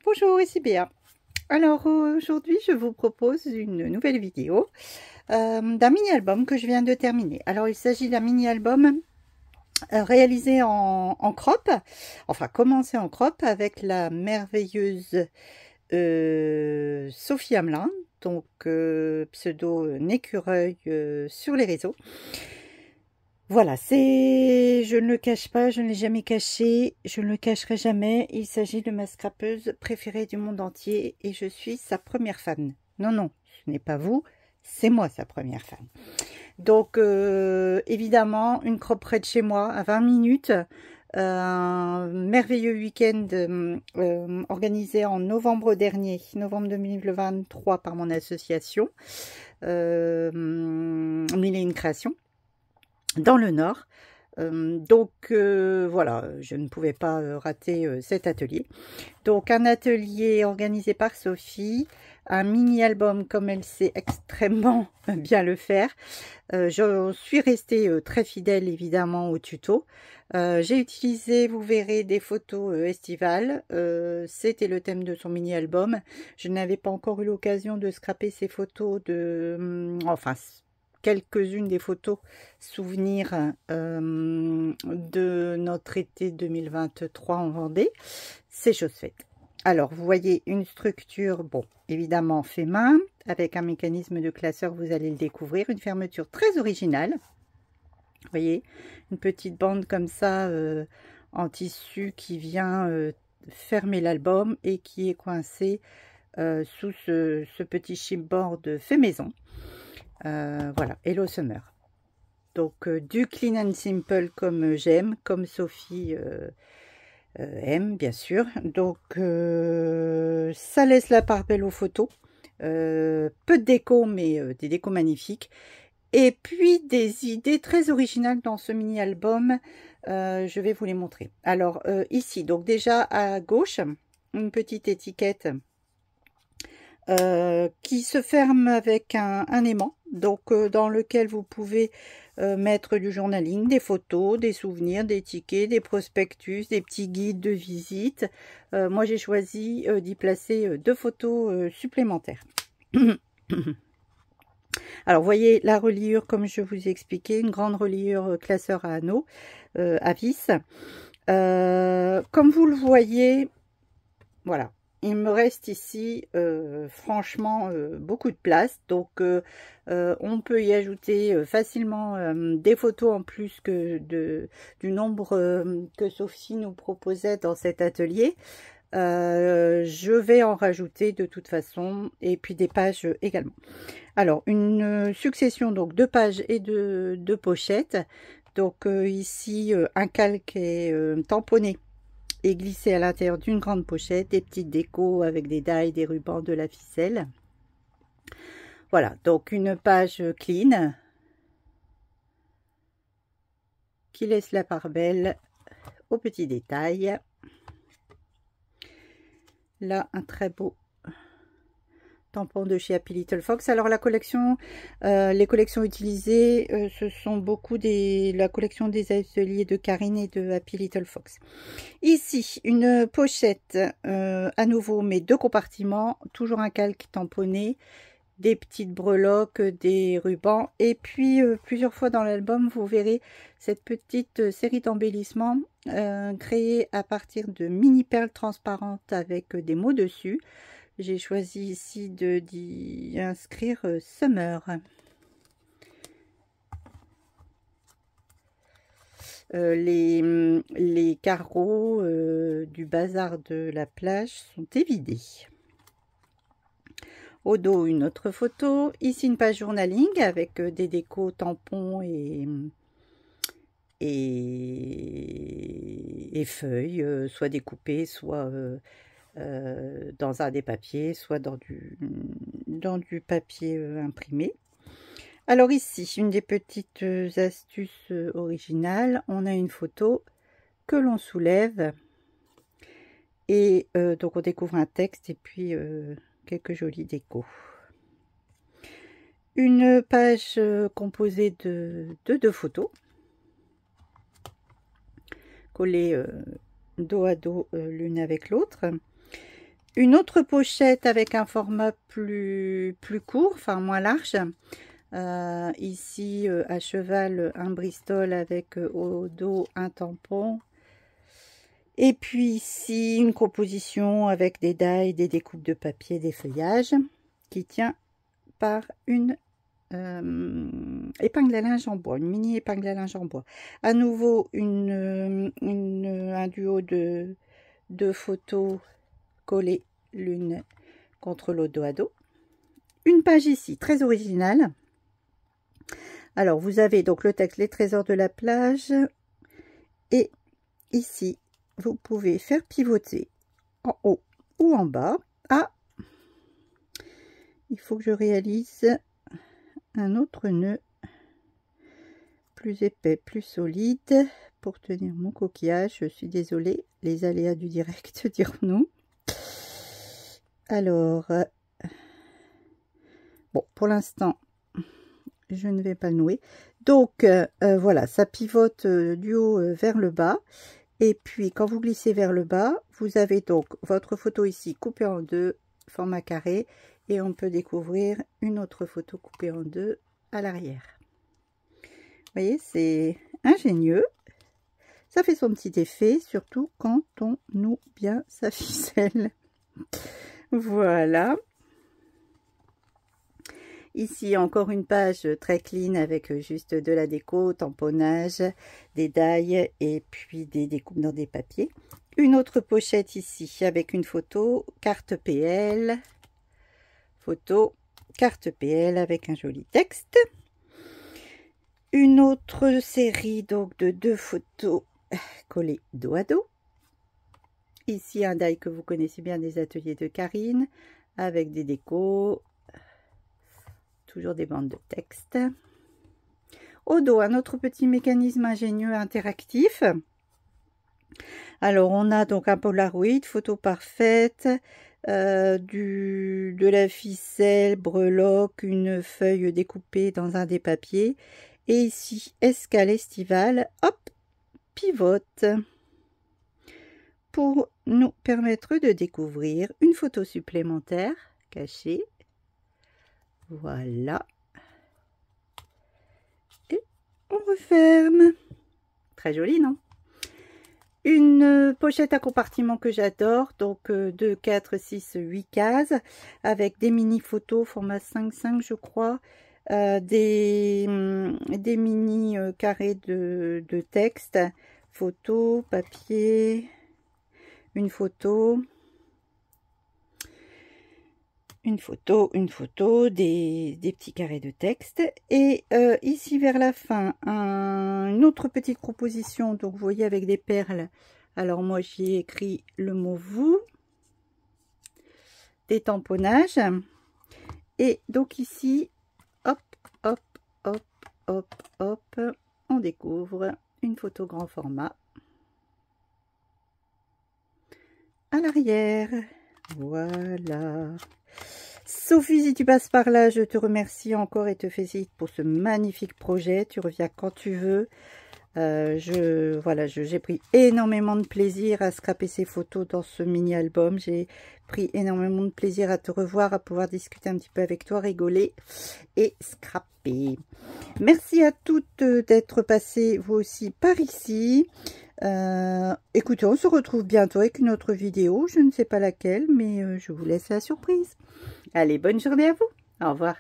Bonjour, ici Béa. Alors aujourd'hui je vous propose une nouvelle vidéo d'un mini-album que je viens de terminer. Alors il s'agit d'un mini-album réalisé en crop, enfin commencé en crop avec la merveilleuse Sophie Hamelin, donc pseudo Nécureuil sur les réseaux. Voilà, je ne le cache pas, je ne l'ai jamais caché, je ne le cacherai jamais. Il s'agit de ma scrapeuse préférée du monde entier et je suis sa première fan. Non, non, ce n'est pas vous, c'est moi sa première fan. Donc, évidemment, une crop près de chez moi, à 20 minutes. Un merveilleux week-end organisé en novembre dernier, novembre 2023, par mon association Mille et une créations, dans le Nord. Voilà, je ne pouvais pas rater cet atelier. Donc un atelier organisé par Sophie, un mini-album comme elle sait extrêmement bien le faire. Je suis restée très fidèle évidemment au tuto. J'ai utilisé, vous verrez, des photos estivales. C'était le thème de son mini-album. Je n'avais pas encore eu l'occasion de scraper ces photos enfin, quelques-unes des photos souvenirs de notre été 2023 en Vendée. C'est chose faite. Alors, vous voyez une structure, bon, évidemment fait main, avec un mécanisme de classeur, vous allez le découvrir, une fermeture très originale. Vous voyez, une petite bande comme ça en tissu qui vient fermer l'album et qui est coincée sous ce petit chipboard fait maison. Voilà, Hello Summer. Donc du clean and simple comme j'aime, comme Sophie aime bien sûr. Donc ça laisse la part belle aux photos. Peu de déco, mais des décos magnifiques. Et puis des idées très originales dans ce mini-album. Je vais vous les montrer. Alors ici, donc déjà à gauche, une petite étiquette qui se ferme avec un aimant, donc dans lequel vous pouvez mettre du journaling, des photos, des souvenirs, des tickets, des prospectus, des petits guides de visite. Moi j'ai choisi d'y placer 2 photos supplémentaires. Alors, vous voyez la reliure, comme je vous ai expliqué, une grande reliure classeur à anneaux, à vis. Comme vous le voyez, voilà, il me reste ici, franchement, beaucoup de place. Donc, on peut y ajouter facilement des photos en plus du nombre que Sophie nous proposait dans cet atelier. Je vais en rajouter de toute façon, et puis des pages également. Alors, une succession donc de pages et de pochettes. Donc ici, un calque est tamponné et glissé à l'intérieur d'une grande pochette, des petites décos avec des die, des rubans, de la ficelle. Voilà, donc une page clean qui laisse la part belle aux petits détails. Là, un très beau tampon de chez Happy Little Fox. Alors la collection, les collections utilisées, ce sont beaucoup la collection des ateliers de Karine et de Happy Little Fox. Ici, une pochette à nouveau, mais 2 compartiments, toujours un calque tamponné, des petites breloques, des rubans, et puis plusieurs fois dans l'album, vous verrez cette petite série d'embellissements créée à partir de mini perles transparentes avec des mots dessus. J'ai choisi ici d'y inscrire Summer. Les carreaux du bazar de la plage sont évidés. Au dos, une autre photo. Ici, une page journaling avec des décos, tampons et feuilles, soit découpées, soit dans un des papiers, soit dans du papier imprimé. Alors ici, une des petites astuces originales, on a une photo que l'on soulève et donc on découvre un texte et puis quelques jolies décos. Une page composée de 2 photos collées dos à dos l'une avec l'autre. Une autre pochette avec un format plus court, enfin moins large. Ici, à cheval, un Bristol avec au dos un tampon. Et puis ici, une composition avec des die, des découpes de papier, des feuillages, qui tient par une épingle à linge en bois, une mini épingle à linge en bois. À nouveau, un duo de photos collées l'une contre l'autre, dos à dos. Une page ici, très originale. Alors, vous avez donc le texte « Les trésors de la plage » et ici, vous pouvez faire pivoter en haut ou en bas. Ah, il faut que je réalise un autre nœud plus épais, plus solide pour tenir mon coquillage. Je suis désolée, les aléas du direct, dirons-nous. Alors, bon, pour l'instant, je ne vais pas le nouer. Donc, voilà, ça pivote du haut vers le bas. Et puis, quand vous glissez vers le bas, vous avez donc votre photo ici coupée en deux, format carré. Et on peut découvrir une autre photo coupée en deux à l'arrière. Vous voyez, c'est ingénieux. Ça fait son petit effet, surtout quand on noue bien sa ficelle. Voilà. Ici, encore une page très clean avec juste de la déco, tamponnage, des die et puis des découpes dans des papiers. Une autre pochette ici avec une photo, carte PL. Photo, carte PL avec un joli texte. Une autre série donc de 2 photos collées dos à dos. Ici un die que vous connaissez bien des ateliers de Karine avec des décos. Toujours des bandes de texte. Au dos, un autre petit mécanisme ingénieux interactif. Alors, on a donc un Polaroid, photo parfaite, de la ficelle, breloque, une feuille découpée dans un des papiers. Et ici, escale estivale, hop, pivote. Pour nous permettre de découvrir une photo supplémentaire cachée. Voilà. Et on referme. Très joli, non? Une pochette à compartiment que j'adore. Donc 2, 4, 6, 8 cases. Avec des mini photos format 5,5 je crois. Des mini carrés de texte. Photo, papier. Une photo. Une photo, des petits carrés de texte. Et ici vers la fin, une autre petite composition, donc vous voyez avec des perles. Alors moi j'y ai écrit le mot vous, des tamponnages. Et donc ici, hop, hop, hop, hop, hop, on découvre une photo grand format à l'arrière. Voilà. Sophie, si tu passes par là, je te remercie encore et te félicite pour ce magnifique projet. Tu reviens quand tu veux. J'ai pris énormément de plaisir à scraper ces photos dans ce mini-album. J'ai pris énormément de plaisir à te revoir, à pouvoir discuter un petit peu avec toi, rigoler et scraper. Merci à toutes d'être passées, vous aussi, par ici. Écoutez, on se retrouve bientôt avec une autre vidéo. Je ne sais pas laquelle, mais je vous laisse la surprise. Allez, bonne journée à vous. Au revoir.